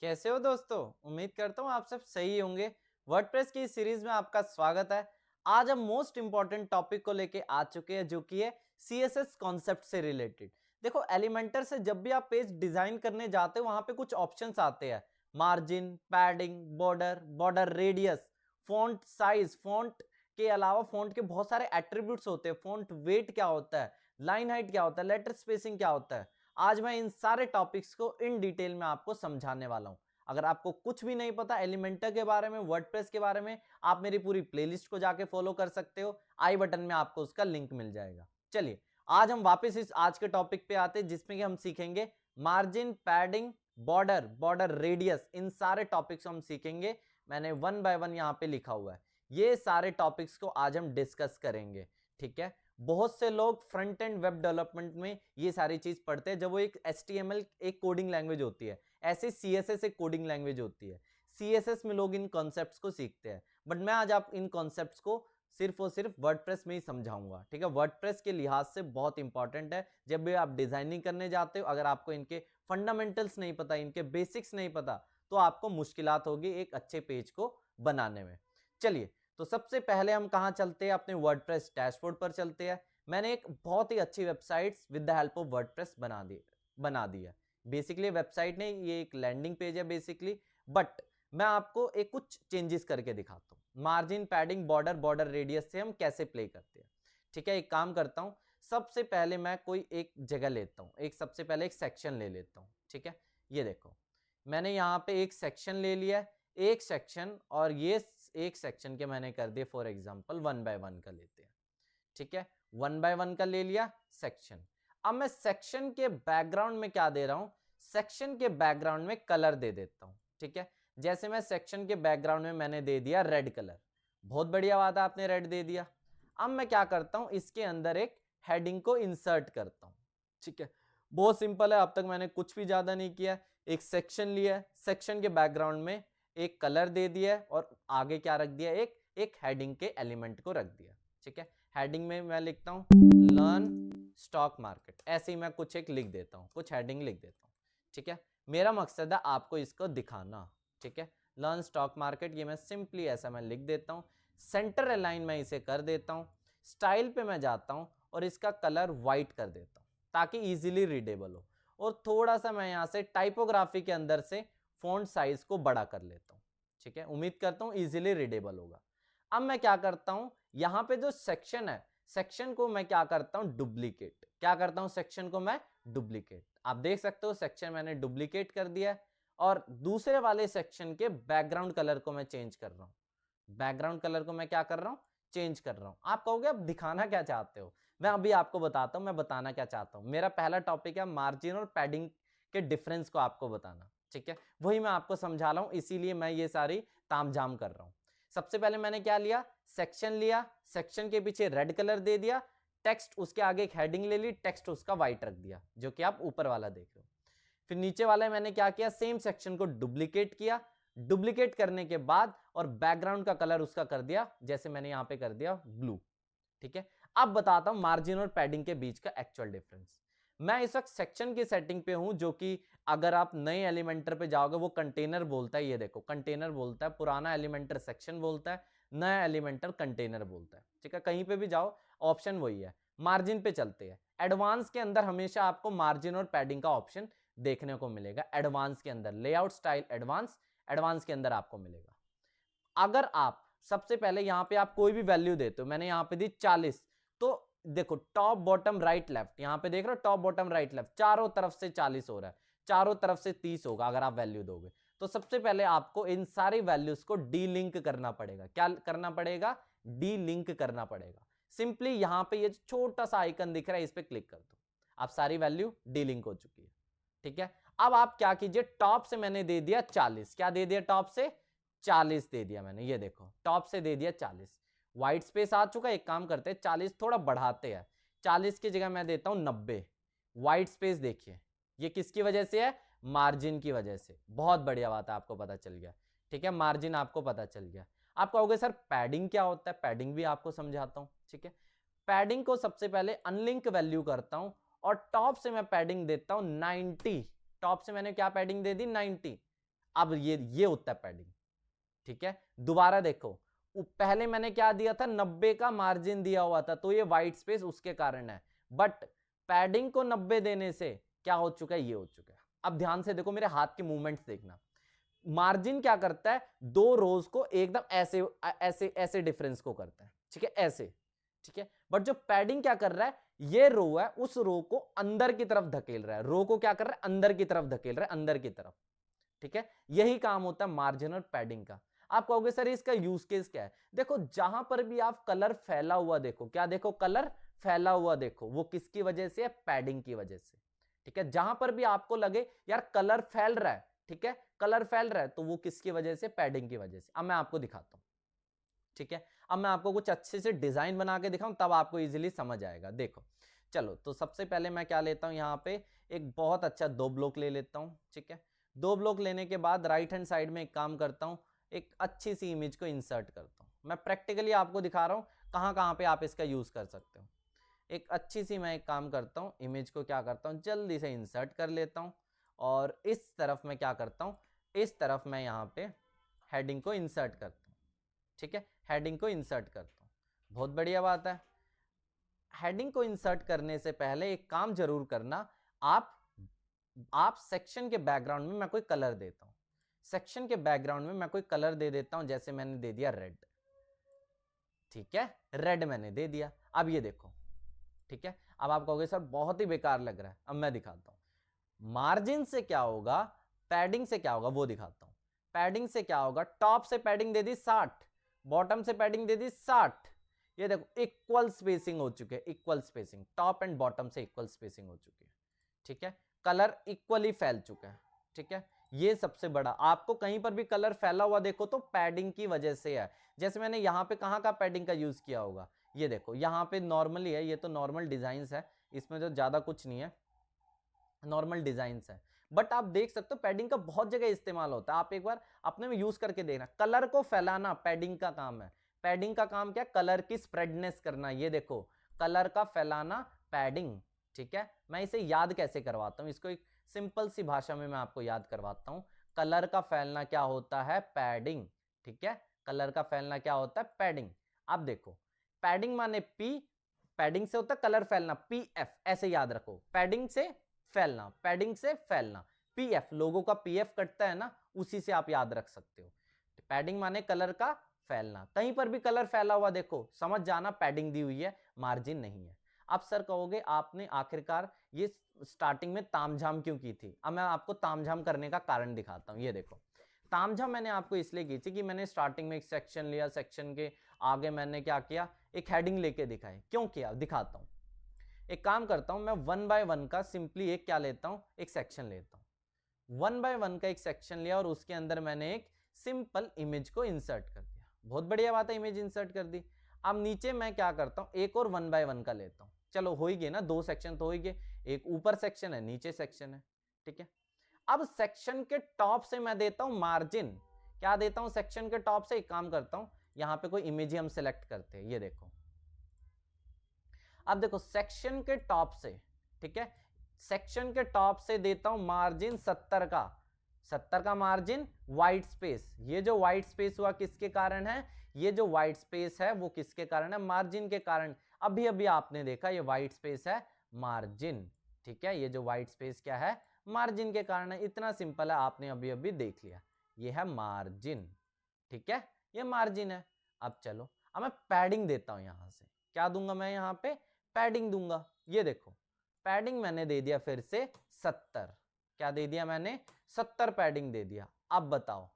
कैसे हो दोस्तों? उम्मीद करता हूँ आप सब सही होंगे। वर्डप्रेस की इस सीरीज में आपका स्वागत है। आज हम मोस्ट इंपॉर्टेंट टॉपिक को लेके आ चुके हैं जो कि है सीएसएस कॉन्सेप्ट से रिलेटेड। देखो एलिमेंटर से जब भी आप पेज डिजाइन करने जाते हो वहां पे कुछ ऑप्शंस आते हैं। Margin, padding, border, border radius, font size, font के अलावा फॉन्ट के बहुत सारे एट्रीब्यूट्स होते हैं। फॉन्ट वेट क्या होता है, लाइन हाइट क्या होता है, लेटर स्पेसिंग क्या होता है। आज मैं इन सारे टॉपिक्स को इन डिटेल में आपको समझाने वाला हूं। अगर आपको कुछ भी नहीं पता एलिमेंटर के बारे में, वर्डप्रेस के बारे में, आप मेरी पूरी प्लेलिस्ट को जाके फॉलो कर सकते हो। आई बटन में आपको उसका लिंक मिल जाएगा। चलिए आज हम वापस इस आज के टॉपिक पे आते हैं जिसमें कि हम सीखेंगे margin, padding, border, border radius, इन सारे टॉपिक्स हम सीखेंगे। मैंने वन बाय वन यहाँ पे लिखा हुआ है। ये सारे टॉपिक्स को आज हम डिस्कस करेंगे। ठीक है। बहुत से लोग फ्रंट एंड वेब डेवलपमेंट में ये सारी चीज पढ़ते हैं जब वो एक HTML एक कोडिंग लैंग्वेज होती है, ऐसे CSS एक कोडिंग लैंग्वेज होती है। CSS में लोग इन कॉन्सेप्ट्स को सीखते हैं, बट मैं आज आप इन कॉन्सेप्ट्स को सिर्फ और सिर्फ वर्डप्रेस में ही समझाऊंगा। ठीक है। वर्डप्रेस के लिहाज से बहुत इंपॉर्टेंट है। जब भी आप डिजाइनिंग करने जाते हो, अगर आपको इनके फंडामेंटल्स नहीं पता, इनके बेसिक्स नहीं पता, तो आपको मुश्किलात होगी एक अच्छे पेज को बनाने में। चलिए, तो सबसे पहले हम कहां चलते हैं, अपने वर्डप्रेस डैशबोर्ड पर चलते हैं। मैंने एक बहुत ही अच्छी website with the help of WordPress बना दी है। बेसिकली वेबसाइट नहीं, ये एक लैंडिंग पेज है बेसिकली। बट मैं आपको एक कुछ चेंजेस करके दिखाता हूँ। Margin, padding, border, border radius से हम कैसे प्ले करते हैं। ठीक है। एक काम करता हूँ, सबसे पहले मैं कोई एक जगह लेता हूँ, एक सबसे पहले एक सेक्शन ले लेता हूँ। ठीक है। ये देखो, मैंने यहाँ पे एक सेक्शन ले लिया है, एक सेक्शन, और ये एक सेक्शन के मैंने कर दिए for example one by one का लेते हैं। ठीक है। वन बाय वन का ले लिया सेक्शन। अब मैं सेक्शन के बैकग्राउंड में क्या दे रहा हूं, सेक्शन के बैकग्राउंड में कलर दे देता हूं। ठीक है। जैसे मैं सेक्शन के बैकग्राउंड में मैंने दे दिया रेड कलर। बहुत बढ़िया बात है, आपने रेड दे दिया। अब मैं क्या करता हूं, इसके अंदर एक हेडिंग को इंसर्ट करता हूं। ठीक है। बहुत सिंपल है, अब तक मैंने कुछ भी ज्यादा नहीं किया। एक सेक्शन लिया, सेक्शन के बैकग्राउंड में एक कलर दे दिया और आगे क्या रख दिया, एक एक हेडिंग के एलिमेंट को रख दिया। ठीक है। हेडिंग में मैं लिखता हूँ लर्न स्टॉक मार्केट, ऐसे ही मैं कुछ एक लिख देता हूँ, कुछ हेडिंग लिख देता हूँ। ठीक है। मेरा मकसद है आपको इसको दिखाना। ठीक है। लर्न स्टॉक मार्केट, ये मैं सिंपली ऐसा मैं लिख देता हूँ। सेंटर अलाइन मैं इसे कर देता हूँ। स्टाइल पे मैं जाता हूँ और इसका कलर व्हाइट कर देता हूँ ताकि इजीली रीडेबल हो। और थोड़ा सा मैं यहाँ से टाइपोग्राफी के अंदर से फॉन्ट साइज को बड़ा कर लेता हूँ। ठीक है। उम्मीद करता हूँ इजीली रीडेबल होगा। अब मैं क्या करता हूं, यहां पे जो सेक्शन है, सेक्शन को मैं क्या करता हूं, डुप्लीकेट। क्या करता हूं, सेक्शन को मैं डुप्लीकेट। आप देख सकते हो सेक्शन मैंने डुप्लीकेट कर दिया है। और दूसरे वाले सेक्शन के बैकग्राउंड कलर को मैं चेंज कर रहा हूं। बैकग्राउंड कलर को मैं क्या कर रहा हूं, चेंज कर रहा हूं। आप कहोगे अब दिखाना क्या चाहते हो, मैं अभी आपको बताता हूं मैं बताना क्या चाहता हूं। मेरा पहला टॉपिक है मार्जिन और पैडिंग के डिफरेंस को आपको बताना। ठीक है। वही मैं आपको समझा रहा हूं, इसीलिए मैं ये सारी तामझाम कर रहा हूं। सबसे पहले मैंने क्या लिया, सेक्शन लिया, सेक्शन के पीछे रेड कलर दे दिया, टेक्स्ट उसके आगे एक हेडिंग ले ली, टेक्स्ट उसका व्हाइट रख दिया, जो कि आप ऊपर वाला देख रहे हो। फिर नीचे वाले मैंने क्या किया, सेम सेक्शन को डुप्लीकेट किया। डुप्लीकेट करने के बाद और बैकग्राउंड का कलर उसका कर दिया, जैसे मैंने यहां पे कर दिया ब्लू। ठीक है। अब बताता हूं मार्जिन और पैडिंग के बीच का एक्चुअल डिफरेंस। मैं इस वक्त सेक्शन की सेटिंग पे हूं, जो कि अगर आप नए एलिमेंटर पे जाओगे वो कंटेनर बोलता है। ये देखो कंटेनर बोलता है, पुराना एलिमेंटर सेक्शन बोलता है, नया एलिमेंटर कंटेनर बोलता है। ठीक है। कहीं पे भी जाओ ऑप्शन वही है। मार्जिन पे चलते हैं। एडवांस के अंदर हमेशा आपको मार्जिन और पैडिंग का ऑप्शन देखने को मिलेगा। एडवांस के अंदर लेआउट स्टाइल एडवांस, एडवांस के अंदर आपको मिलेगा। अगर आप सबसे पहले यहां पे आप कोई भी वैल्यू देते हो, मैंने यहां पे दी 40, तो देखो टॉप बॉटम राइट लेफ्ट, यहां पे देख रहे हो टॉप बॉटम राइट लेफ्ट, चारों तरफ से 40 हो रहा है, चारों तरफ से 30 होगा अगर आप वैल्यू दोगे। तो सबसे पहले आपको इन सारी वैल्यूज को डी लिंक करना पड़ेगा। क्या करना पड़ेगा, डी लिंक करना पड़ेगा। सिंपली यहां पे ये छोटा सा आइकन दिख रहा है, इस पे क्लिक कर दो, आप सारी वैल्यू डी लिंक हो चुकी है। ठीक है। अब आप क्या कीजिए, टॉप से मैंने दे दिया 40, क्या दे दिया, टॉप से 40 दे दिया मैंने। ये देखो टॉप से दे दिया 40, व्हाइट स्पेस आ चुका है। एक काम करते हैं 40 थोड़ा बढ़ाते हैं, 40 की जगह मैं देता हूं 90। व्हाइट स्पेस देखिए, ये किसकी वजह से है, मार्जिन की वजह से। बहुत बढ़िया बात है, आपको पता चल गया। ठीक है। मार्जिन आपको पता चल गया। आप कहोगे सर पैडिंग क्या होता है, पैडिंग भी आपको समझाता हूं। ठीक है। पैडिंग को सबसे पहले अनलिंक वैल्यू करता हूं और टॉप से मैं पैडिंग देता हूं 90। टॉप से मैंने क्या पैडिंग दे दी, 90। अब ये होता है पैडिंग। ठीक है, दोबारा देखो, पहले मैंने क्या दिया था, 90 का मार्जिन दिया हुआ था, तो ये व्हाइट स्पेस उसके कारण है, बट पैडिंग को 90 देने से क्या हो चुका है, ये हो चुका है। अब ध्यान से देखो, मेरे हाथ के मूवमेंट्स देखना, मार्जिन क्या करता है, दो रोज को एकदम ऐसे ऐसे ऐसे डिफरेंस को करता है, ठीक है, ऐसे, ठीक है, बट जो पैडिंग क्या कर रहा है, ये रो है, उस रो को अंदर की तरफ धकेल रहा है, रो को क्या कर रहा है, अंदर की तरफ धकेल रहा है, अंदर की तरफ। ठीक है, यही काम होता है मार्जिन और पैडिंग का। आप कहोगे सर इसका यूज केस क्या है, देखो जहां पर भी आप कलर फैला हुआ देखो, क्या देखो, कलर फैला हुआ देखो, वो किसकी वजह से है, पैडिंग की वजह से। ठीक है, जहां पर भी आपको लगे यार कलर फैल रहा है, ठीक है, कलर फैल रहा है, तो वो किसकी वजह से, पैडिंग की वजह से। अब मैं आपको दिखाता हूं, ठीक है, अब मैं आपको कुछ अच्छे से डिजाइन बना के दिखाऊं, तब आपको इजीली समझ आएगा। देखो, चलो, तो सबसे पहले मैं क्या लेता हूं, यहां पे एक बहुत अच्छा 2 ब्लॉक ले लेता हूं। ठीक है, 2 ब्लॉक लेने के बाद राइट हैंड साइड में एक काम करता हूं, एक अच्छी सी इमेज को इंसर्ट करता हूं। मैं प्रैक्टिकली आपको दिखा रहा हूं कहां कहां पे आप इसका यूज कर सकते हो। एक अच्छी सी मैं एक काम करता हूं, इमेज को क्या करता हूं, जल्दी से इंसर्ट कर लेता हूं, और इस तरफ मैं क्या करता हूं, इस तरफ मैं यहां पे हेडिंग को इंसर्ट करता हूं। ठीक है, हेडिंग को इंसर्ट करता हूं, बहुत बढ़िया बात है। हेडिंग को इंसर्ट करने से पहले एक काम जरूर करना, आप सेक्शन के बैकग्राउंड में मैं कोई कलर देता हूं, सेक्शन के बैकग्राउंड में मैं कोई कलर दे देता हूं, जैसे मैंने दे दिया रेड। ठीक है, रेड मैंने दे दिया। अब ये देखो, ठीक है, अब आप कहोगे सर बहुत ही बेकार लग रहा है, अब मैं दिखाता हूं मार्जिन से क्या होगा, पैडिंग से क्या होगा, वो दिखाता हूं। पैडिंग से क्या होगा, टॉप से पैडिंग दे दी 60, बॉटम से पैडिंग दे दी 60, ये देखो इक्वल स्पेसिंग हो चुके हैं, equal spacing, top and bottom से इक्वल स्पेसिंग हो चुकी है। ठीक है, कलर इक्वली फैल चुका है। ठीक है, ये सबसे बड़ा, आपको कहीं पर भी कलर फैला हुआ देखो तो पैडिंग की वजह से है। जैसे मैंने यहाँ पे कहाँ का पैडिंग का यूज किया होगा, ये देखो यहाँ पे नॉर्मली है, ये तो नॉर्मल डिजाइन है, इसमें तो ज्यादा कुछ नहीं है, नॉर्मल डिजाइन है, बट आप देख सकते हो पैडिंग का बहुत जगह इस्तेमाल होता है। आप एक बार अपने में यूज करके देखना, कलर को फैलाना पैडिंग का काम है। पैडिंग का काम क्या, कलर की स्प्रेडनेस करना, ये देखो कलर का फैलाना पैडिंग। ठीक है, मैं इसे याद कैसे करवाता हूं, इसको एक सिंपल सी भाषा में मैं आपको याद करवाता हूं। कलर का फैलना क्या होता है, पैडिंग। ठीक है, कलर का फैलना क्या होता है, पैडिंग। अब देखो, पैडिंग माने पी, पैडिंग से होता है कलर फैलना, पी एफ, ऐसे याद रखो, पैडिंग से फैलना, पैडिंग से फैलना, पीएफ, लोगों का पीएफ कटता है ना, उसी से आप याद रख सकते हो। पैडिंग माने कलर का फैलना, कहीं पर भी कलर फैला हुआ देखो, समझ जाना पैडिंग दी हुई है, मार्जिन नहीं है। अब सर कहोगे आपने आखिरकार ये स्टार्टिंग में तामझाम क्यों की थी, अब मैं आपको तामझाम करने का कारण दिखाता हूं। ये देखो, तामझाम मैंने आपको इसलिए की थी कि मैंने स्टार्टिंग में एक सेक्शन लिया, सेक्शन के आगे मैंने क्या किया, एक हेडिंग लेके दिखाई, क्यों किया दिखाता हूं। एक काम करता हूं, मैं 1 बाय 1 का सिंपली एक क्या लेता हूं, एक सेक्शन लेता हूं, 1 बाय 1 का एक सेक्शन लिया, और उसके अंदर मैंने एक सिंपल इमेज को इंसर्ट कर दिया। बहुत बढ़िया बात है, इमेज इंसर्ट कर दी। अब नीचे मैं क्या करता हूं, एक और 1 बाय 1 का लेता हूं, चलो हो ही गए ना, 2 सेक्शन तो हो ही गए, एक ऊपर सेक्शन है, नीचे सेक्शन है। ठीक है, अब सेक्शन के टॉप से मैं देता हूं मार्जिन, क्या देता हूं, सेक्शन के टॉप से एक काम करता हूं, यहां पे कोई इमेज ही हम सेलेक्ट करते हैं, ये देखो। अब देखो सेक्शन के टॉप से, ठीक है, सेक्शन के टॉप से देता हूं मार्जिन 70 का, 70 का मार्जिन, व्हाइट स्पेस, ये जो व्हाइट स्पेस हुआ किसके कारण है, ये जो व्हाइट स्पेस है वो किसके कारण है, मार्जिन के कारण। अभी अभी आपने देखा ये व्हाइट स्पेस है, मार्जिन। ठीक है, ये जो व्हाइट स्पेस क्या है, मार्जिन के कारण है, इतना सिंपल है, आपने अभी अभी देख लिया, ये है मार्जिन। ठीक है, ये मार्जिन है। अब चलो, अब मैं पैडिंग देता हूं, यहां से क्या दूंगा मैं, यहां पे पैडिंग दूंगा। ये देखो, पैडिंग मैंने दे दिया फिर से 70, क्या दे दिया मैंने, 70 पैडिंग दे दिया। अब बताओ,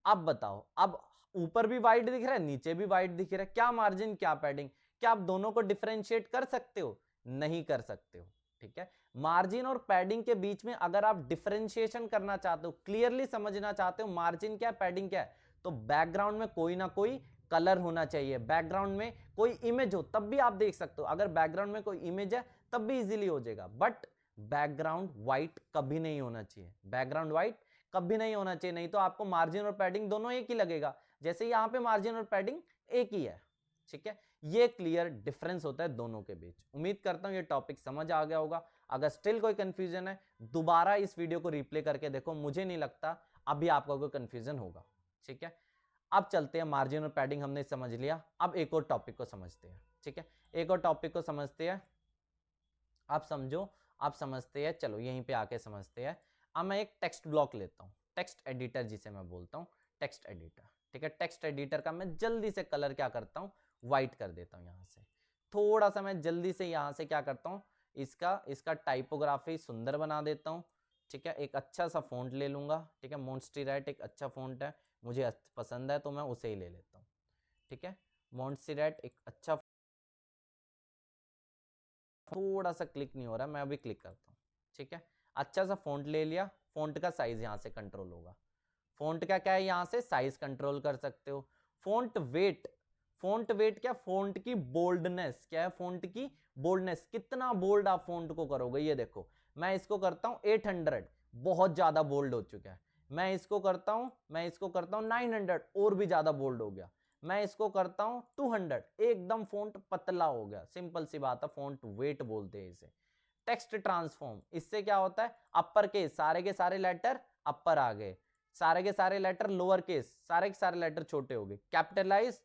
अब बताओ, अब ऊपर भी वाइड दिख रहा है, नीचे भी वाइड दिख रहा है, क्या मार्जिन क्या पैडिंग, क्या आप दोनों को डिफरेंशिएट कर सकते हो, नहीं कर सकते हो। ठीक है, मार्जिन और पैडिंग के बीच में अगर आप डिफरेंशिएशन करना चाहते हो, क्लियरली समझना चाहते हो मार्जिन क्या है पैडिंग क्या है, तो बैकग्राउंड में कोई ना कोई कलर होना चाहिए, बैकग्राउंड में कोई इमेज हो तब भी आप देख सकते हो, अगर बैकग्राउंड में कोई इमेज है तब भी इजीली हो जाएगा, बट बैकग्राउंड व्हाइट कभी नहीं होना चाहिए, बैकग्राउंड व्हाइट कभी नहीं होना चाहिए, नहीं तो आपको मार्जिन और पैडिंग दोनों एक ही लगेगा, जैसे यहाँ पे मार्जिन और पैडिंग एक ही है। ठीक है, ये क्लियर डिफरेंस होता है दोनों के बीच। उम्मीद करता हूं ये टॉपिक समझ आ गया होगा। अगर स्टिल कोई कंफ्यूजन है दोबारा इस वीडियो को रिप्ले करके देखो, मुझे नहीं लगता अभी आपका कोई कंफ्यूजन होगा। ठीक है, अब चलते हैं, मार्जिन और पैडिंग हमने समझ लिया, अब एक और टॉपिक को समझते हैं। ठीक है, एक और टॉपिक को समझते हैं, आप समझो, आप समझते हैं, चलो यहीं पे आके समझते हैं। अब मैं एक टेक्स्ट ब्लॉक लेता हूँ, टेक्स्ट एडिटर जिसे मैं बोलता हूँ, टेक्स्ट एडिटर। ठीक है, टेक्स्ट एडिटर का मैं जल्दी से कलर क्या करता हूँ, व्हाइट कर देता हूँ। यहाँ से थोड़ा सा मैं जल्दी से यहाँ से क्या करता हूँ, इसका टाइपोग्राफी सुंदर बना देता हूँ। ठीक है, एक अच्छा सा फॉन्ट ले लूंगा। ठीक है, मोंस्टीराइट एक अच्छा फॉन्ट है, मुझे पसंद है तो मैं उसे ही ले लेता हूँ। ठीक है, मोंस्टीराइट एक अच्छा, थोड़ा सा क्लिक नहीं हो रहा, मैं अभी क्लिक करता हूँ। ठीक है, अच्छा सा फॉन्ट ले लिया, फॉन्ट का साइज यहाँ से कंट्रोल होगा। फॉन्ट का क्या है, यहाँ से साइज कंट्रोल कर सकते हो। फॉन्ट वेट, फॉन्ट वेट क्या, फॉन्ट की बोल्डनेस क्या है, फॉन्ट की बोल्डनेस, कितना बोल्ड आप फॉन्ट को करोगे। ये देखो मैं इसको करता हूँ 800, बहुत ज्यादा बोल्ड हो चुका है। मैं इसको करता हूँ 900, और भी ज्यादा बोल्ड हो गया। मैं इसको करता हूं 200, एकदम फॉन्ट पतला हो गया। सिंपल सी बात है, फॉन्ट वेट बोलते हैं इसे। टेक्स्ट ट्रांसफॉर्म, इससे क्या होता है, अपर केस सारे के सारे लेटर अपर आ गए, सारे के सारे लेटर लोअर केस, सारे के सारे लेटर छोटे हो गए। कैपिटलाइज,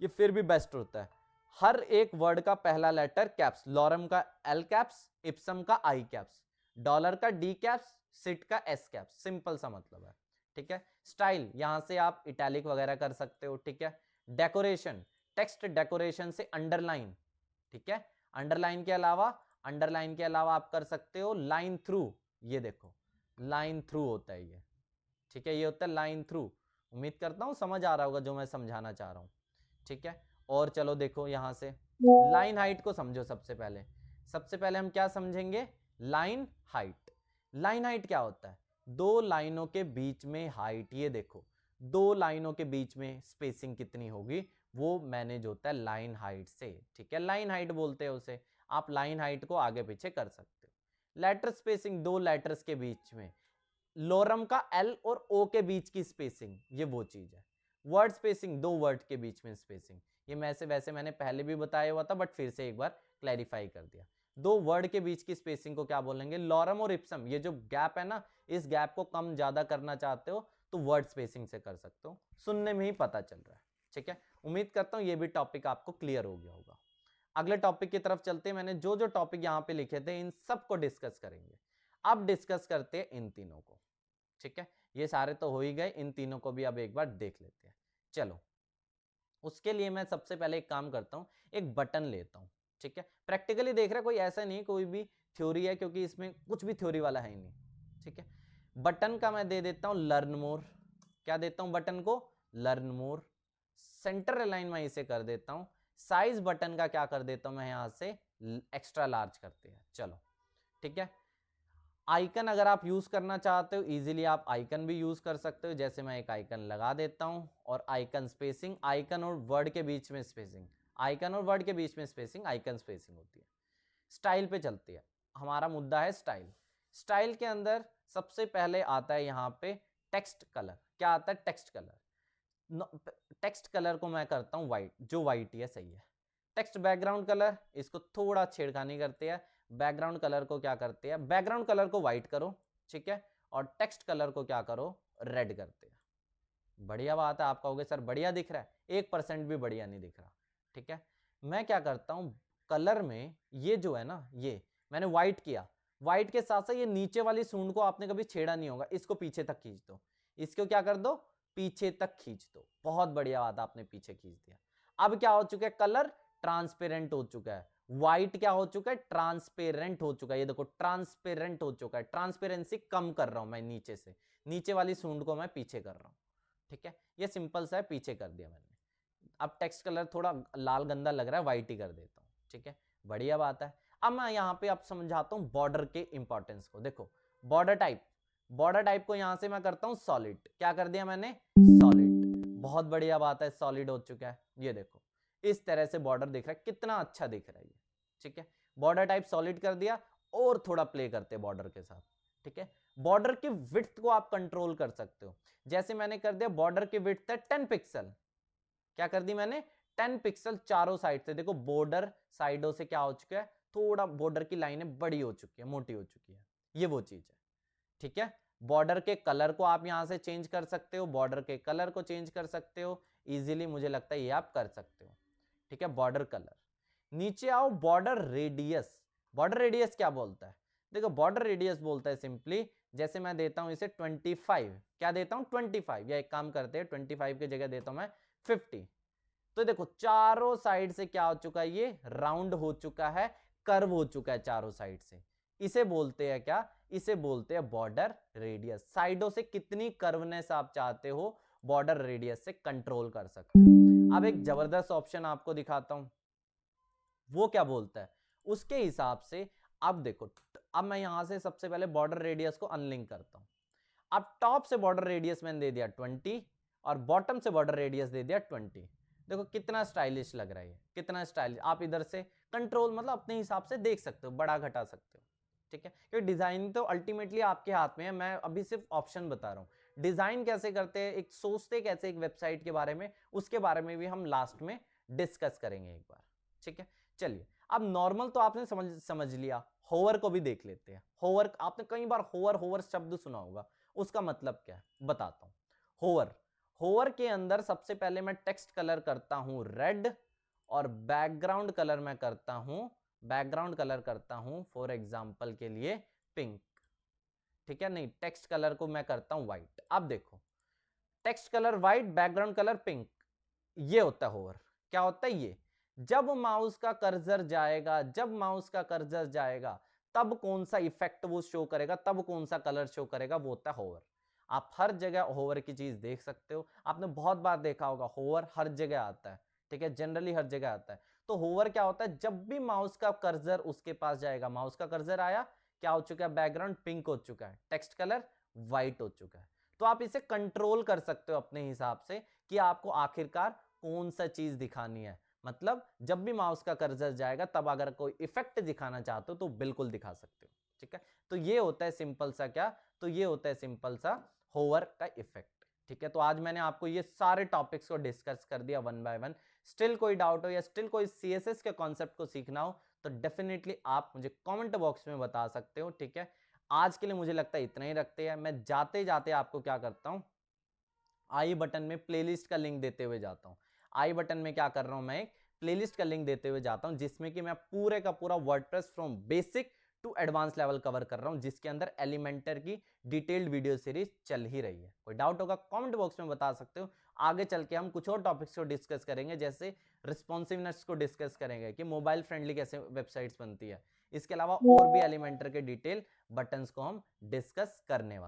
ये फिर भी बेस्ट होता है, हर एक वर्ड का पहला लेटर कैप्स, लॉरम का एल कैप्स, इप्सम का आई कैप्स, डॉलर का डी कैप्स, सिट का एस कैप्स, सिंपल सा मतलब है। ठीक है, स्टाइल, यहां से आप इटैलिक वगैरह कर सकते हो। ठीक है, डेकोरेशन, टेक्स्ट डेकोरेशन से अंडरलाइन। ठीक है, अंडरलाइन के अलावा आप कर सकते हो लाइन थ्रू। ये देखो लाइन थ्रू होता है ये। ठीक है, ये होता है लाइन थ्रू। उम्मीद करता हूं समझ आ रहा होगा जो मैं समझाना चाह रहा हूं। ठीक है, और चलो देखो यहां से लाइन हाइट को समझो। सबसे पहले हम क्या समझेंगे, लाइन हाइट। लाइन हाइट क्या होता है, दो लाइनों के बीच में हाइट। ये देखो दो लाइनों के बीच में स्पेसिंग कितनी होगी, वो मैनेज होता है लाइन हाइट से। ठीक है, लाइन हाइट बोलते हैं उसे। आप लाइन हाइट को आगे पीछे कर सकते हो। लेटर स्पेसिंग, दो लेटर्स के बीच में, लोरम का एल और ओ के बीच की स्पेसिंग, ये वो चीज है। वर्ड स्पेसिंग, दो वर्ड के बीच में स्पेसिंग, ये वैसे मैंने पहले भी बताया हुआ था, बट फिर से एक बार क्लैरिफाई कर दिया। दो वर्ड के बीच की स्पेसिंग को क्या बोलेंगे, लॉरम और इप्सम। ये जो गैप है ना, इस गैप को कम ज्यादा करना चाहते हो तो वर्ड स्पेसिंग से कर सकते हो। सुनने में ही पता चल रहा है। ठीक है, उम्मीद करता हूं ये भी टॉपिक आपको क्लियर हो गया होगा। अगले टॉपिक की तरफ चलते हैं। मैंने जो जो टॉपिक यहां पे लिखे थे इन सबको डिस्कस करेंगे। अब डिस्कस करते हैं इन तीनों को। ठीक है, ये सारे तो हो ही गए, इन तीनों को भी अब एक बार देख लेते हैं। चलो, उसके लिए मैं सबसे पहले एक काम करता हूं, एक बटन लेता हूं। ठीक है, प्रैक्टिकली देख रहा है, कोई ऐसा नहीं कोई भी थ्योरी है, क्योंकि इसमें कुछ भी थ्योरी वाला है ही नहीं। ठीक है, बटन का मैं दे देता हूं लर्न मोर। क्या देता हूं बटन को, लर्न मोर। सेंटर अलाइन मैं इसे कर देता हूं। साइज बटन का क्या कर देता हूं मैं यहां से, एक्स्ट्रा लार्ज करते हैं। चलो ठीक है, आइकन अगर आप यूज करना चाहते हो इजीली आप आइकन भी यूज कर सकते हो। जैसे मैं एक आइकन लगा देता हूं, और आइकन स्पेसिंग, आइकन और वर्ड के बीच में स्पेसिंग, आइकन और वर्ड के बीच में स्पेसिंग, आइकन स्पेसिंग होती है। स्टाइल पे चलती है, हमारा मुद्दा है स्टाइल। स्टाइल के अंदर सबसे पहले आता है यहाँ पे टेक्स्ट कलर। क्या आता है, टेक्स्ट कलर। टेक्स्ट कलर को मैं करता हूँ व्हाइट, जो व्हाइट ही है, सही है। टेक्स्ट बैकग्राउंड कलर, इसको थोड़ा छेड़खानी करते हैं। बैकग्राउंड कलर को क्या करते हैं, बैकग्राउंड कलर को व्हाइट करो। ठीक है, और टेक्स्ट कलर को क्या करो, रेड करते हैं। बढ़िया बात है, आप कहोगे सर बढ़िया दिख रहा है, 1% भी बढ़िया नहीं दिख रहा। ठीक है, मैं क्या करता हूं, कलर में ये जो है ना, ये मैंने व्हाइट किया, व्हाइट के साथ साथ ये नीचे वाली सूंड को आपने कभी छेड़ा नहीं होगा, इसको पीछे तक खींच दो। इसको क्या कर दो, पीछे तक खींच दो। बहुत बढ़िया बात, आपने पीछे खींच दिया। अब क्या हो चुका है, कलर ट्रांसपेरेंट हो चुका है। व्हाइट क्या हो चुका है, ट्रांसपेरेंट हो चुका है। ये देखो ट्रांसपेरेंट हो चुका है। ट्रांसपेरेंसी कम कर रहा हूं मैं नीचे से, नीचे वाली सूंड को मैं पीछे कर रहा हूं। ठीक है, ये सिंपल सा है, पीछे कर दिया मैंने। अब टेक्स्ट कलर थोड़ा लाल गंदा लग रहा है, व्हाइट ही कर देता हूं। ठीक है, बढ़िया बात है। अब मैं यहां पे आप समझाता हूं बॉर्डर के इंपॉर्टेंस को। देखो बॉर्डर टाइप, बॉर्डर टाइप को यहां से मैं करता हूं सॉलिड। क्या कर दिया मैंने, सॉलिड। बहुत बढ़िया बात है, सॉलिड हो चुका है। ये देखो इस तरह से बॉर्डर दिख रहा है, कितना अच्छा दिख रहा है ये। ठीक है, बॉर्डर टाइप सॉलिड कर दिया, और थोड़ा प्ले करते हैं बॉर्डर के साथ। ठीक है, बॉर्डर की विड्थ को आप कंट्रोल कर सकते हो। जैसे मैंने कर दिया, बॉर्डर की विड्थ है 10 पिक्सल। क्या कर दी मैंने, 10 पिक्सल चारों साइड से। देखो बॉर्डर साइडों से क्या हो चुका है, थोड़ा बॉर्डर की लाइनें बड़ी हो चुकी है, मोटी हो चुकी है, ये वो चीज है। ठीक है, बॉर्डर के कलर को आप यहां से चेंज कर सकते हो, बॉर्डर के कलर को चेंज कर सकते हो इजीली, मुझे लगता है ये आप कर सकते हो। ठीक है, बॉर्डर कलर। नीचे आओ, बॉर्डर रेडियस। बॉर्डर रेडियस क्या बोलता है? देखो बॉर्डर रेडियस बोलता है सिंपली, जैसे मैं देता हूं इसे 25, क्या देता हूं 25, या एक काम करते हैं 25 की जगह देता हूं मैं 50। तो देखो चारों साइड से क्या हो चुका है, ये राउंड हो चुका है, कर्व हो चुका है चारों साइड से। इसे बोलते हैं क्या? इसे बोलते हैं बॉर्डर रेडियस। साइडों से कितनी कर्वनेस आप चाहते हो बॉर्डर रेडियस से कंट्रोल कर सकते हो। अब एक जबरदस्त ऑप्शन आपको दिखाता हूं, वो क्या बोलता है उसके हिसाब से। अब देखो, अब मैं यहां से सबसे पहले बॉर्डर रेडियस को अनलिंक करता हूं। अब टॉप से बॉर्डर रेडियस मैंने दे दिया 20 और बॉटम से बॉर्डर रेडियस दे दिया 20। देखो कितना स्टाइलिश लग रहा है, कितना स्टाइलिश। आप इधर से कंट्रोल मतलब अपने हिसाब से देख सकते हो, बड़ा घटा सकते हो। ठीक है, क्योंकि डिजाइन तो अल्टीमेटली आपके हाथ में है, मैं अभी सिर्फ ऑप्शन बता रहा हूं। डिजाइन कैसे करते हैं, एक सोचते कैसे एक वेबसाइट के बारे में, उसके बारे में भी हम लास्ट में डिस्कस करेंगे एक बार। ठीक है, चलिए अब नॉर्मल तो आपने समझ लिया, होवर को भी देख लेते हैं। होवर, आपने कई बार होवर होवर शब्द सुना होगा, उसका मतलब क्या है बताता हूं। होवर, होवर के अंदर सबसे पहले मैं टेक्स्ट कलर करता हूं रेड, और बैकग्राउंड कलर मैं करता हूं, बैकग्राउंड कलर करता हूं फॉर एग्जांपल के लिए पिंक। ठीक है, नहीं टेक्स्ट कलर को मैं करता हूं व्हाइट। अब देखो text colour white, background colour pink, ये होता है होवर। क्या होता है ये? जब माउस का कर्सर जाएगा, जब माउस का कर्सर जाएगा तब कौन सा इफेक्ट वो शो करेगा, तब कौन सा कलर शो करेगा, वो होता है होवर। आप हर जगह होवर की चीज देख सकते हो, आपने बहुत बार देखा होगा होवर हर जगह आता है। ठीक है, जनरली हर जगह आता है। तो होवर क्या होता है? जब भी माउस का कर्सर उसके पास जाएगा, माउस का कर्सर आया, क्या हो चुका है? बैकग्राउंड पिंक हो चुका है, टेक्स्ट कलर व्हाइट हो चुका है। तो आप इसे कंट्रोल कर सकते हो अपने हिसाब से कि आपको आखिरकार कौन सा चीज दिखानी है। मतलब जब भी माउस का कर्सर जाएगा तब अगर कोई इफेक्ट दिखाना चाहते हो तो बिल्कुल दिखा सकते हो। ठीक है, तो ये होता है सिंपल सा क्या, तो ये होता है सिंपल सा होवर का इफेक्ट। ठीक है, तो आज मैंने आपको ये सारे टॉपिक्स को डिस्कस कर दिया वन बाय वन। स्टिल कोई डाउट हो या स्टिल कोई सीएसएस के कॉन्सेप्ट को सीखना हो तो डेफिनेटली आप मुझे कमेंट बॉक्स में बता सकते हो। ठीक है, आज के लिए मुझे लगता है इतना ही रखते हैं। मैं जाते जाते आपको क्या करता हूं, आई बटन में प्लेलिस्ट का लिंक देते हुए जाता हूं। आई बटन में क्या कर रहा हूं, मैं एक प्लेलिस्ट का लिंक देते हुए जाता हूं, जिसमें कि मैं पूरे का पूरा WordPress from basic to advance level cover कर रहा हूं, जिसके अंदर एलिमेंटर की डिटेल्ड वीडियो सीरीज चल ही रही है। कोई डाउट होगा कमेंट बॉक्स में बता सकते हो। आगे चल के हम कुछ और टॉपिक्स को डिस्कस करेंगे, जैसे रिस्पॉन्सिवनेस को डिस्कस करेंगे कि मोबाइल फ्रेंडली कैसे वेबसाइट्स बनती है। इसके अलावा और भी एलिमेंटर के डिटेल बटन्स को हम डिस्कस करने वाले